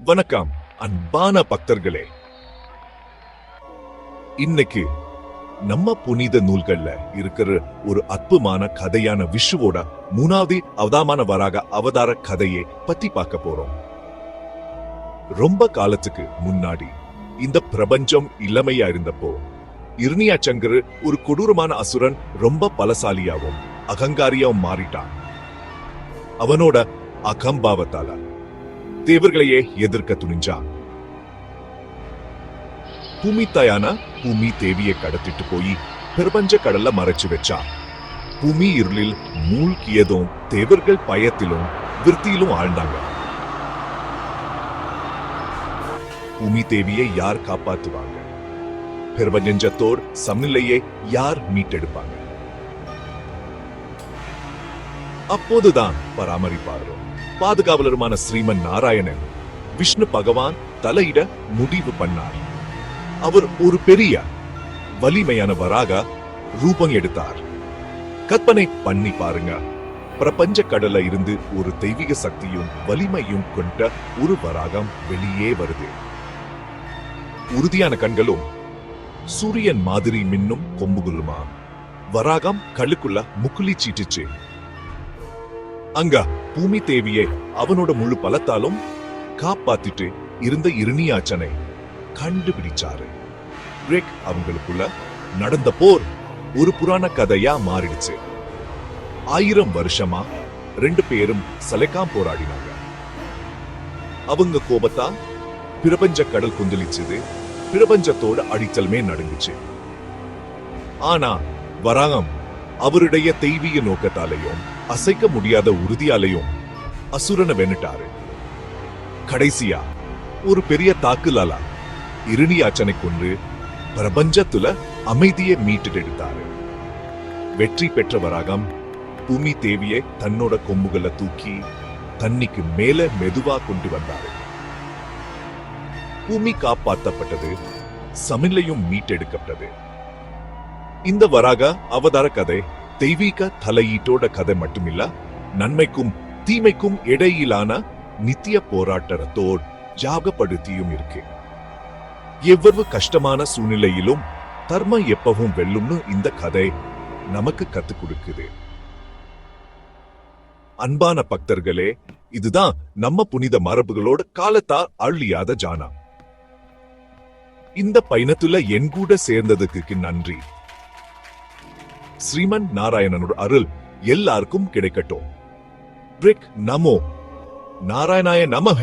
வணக்கம் அன்பான பக்தர்களே. இன்னைக்கு நம்ம புனித நூல்கள்ல இருக்கிற ஒரு அற்புதமான கதையான விஷ்ணுவோட மூணாவது அவதாரமான வராக அவதார கதையை பத்தி பார்க்க போறோம். ரொம்ப காலத்துக்கு முன்னாடி இந்த பிரபஞ்சம் இளமையா இருந்தப்போ இரணியாச்சங்கர் ஒரு கொடூரமான அசுரன் ரொம்ப பலசாலியாவும் அகங்காரியாவும் மாறிட்டான். அவனோட அகம்பாவத்தால தேவர்களையே எதிர்க்க துணிஞ்சான். பூமி தாயான பூமி தேவியை கடத்திட்டு போய் பிரபஞ்ச கடல்ல மறைச்சு வச்சா. பூமி இருளில் மூழ்கியதும் தேவர்கள் பயத்திலும் விருத்தியிலும் ஆழ்ந்தாங்க. பூமி தேவியை யார் காப்பாத்துவாங்க? பிரபஞ்சத்தோர் சமநிலையை யார் மீட்டெடுப்பாங்க? அப்போதுதான் பராமரிப்பாரோ பாதுகாவலருமான ஸ்ரீமன் நாராயணன் விஷ்ணு பகவான் தலையிட முடிவு பண்ணார். அவர் ஒரு பெரிய வலிமையான வராக ரூபம் எடுத்தார். கற்பனை பண்ணி பாருங்க, பிரபஞ்ச கடல்ல இருந்து ஒரு தெய்வீக சக்தியும் வலிமையும் கொண்ட ஒரு வராகம் வெளியே வருது. உறுதியான கண்களும் சூரியன் மாதிரி மின்னும் கொம்புகளுமா வராகம் கல்லுக்குள்ள முக்குலி சீட்டுச்சு. அங்க பூமி தேவியை அவனோட முழு பலத்தாலும் காப்பாத்திட்டு இருந்த இரணியாச்சனை கண்டுபிடிச்சாரு. அவங்களுக்குள்ள நடந்த போர் ஒரு புராண கதையா மாறிடுச்சு. 1000 வருஷமா ரெண்டு பேரும் சலைக்காம் போராடினாங்க. அவங்க கோபத்தா பிரபஞ்ச கடல் குந்தளிச்சது. பிரபஞ்சத்தோட அடித்தல்மே நடுங்குச்சு. ஆனா வராகம் அவருடைய தெய்வீக நோக்கத்தாலையும் அசைக்க முடியாத உறுதியாலையும் அசுரனை வென்னுட்டாரு. கடைசியா ஒரு பெரிய தாக்குலால இரணியாச்சனை கொன்று பிரபஞ்சத்துல அமைதியை மீட்டு எடுத்தாரு. வெற்றி பெற்ற வராகம் பூமி தேவியை தன்னோட கொம்புகளை தூக்கி தண்ணிக்கு மேல மெதுவா கொண்டு வந்தாரு. பூமி காப்பாற்றப்பட்டது, சமநிலையும் மீட்டெடுக்கப்பட்டது. இந்த வராக அவதார கதை தெய்வீக தலையீட்டோட கதை மட்டுமில்ல, நன்மைக்கும் தீமைக்கும் இடையிலான நித்திய போராட்டத்தோடு ஜாகப்படுத்தியும் இருக்கு. எவ்வளவு கஷ்டமான சூழ்நிலையிலும் தர்மம் எப்பவும் வெல்லும்னு இந்த கதை நமக்கு கத்துக் கொடுக்குது. அன்பான பக்தர்களே, இதுதான் நம்ம புனித மரபுகளோட காலத்தால் அழியாத ஜானா. இந்த பயணத்துல என் கூட சேர்ந்ததுக்கு நன்றி. ஸ்ரீமன் நாராயணனோட அருள் எல்லாருக்கும் கிடைக்கட்டும். நமோ நாராயணாய நமஹ.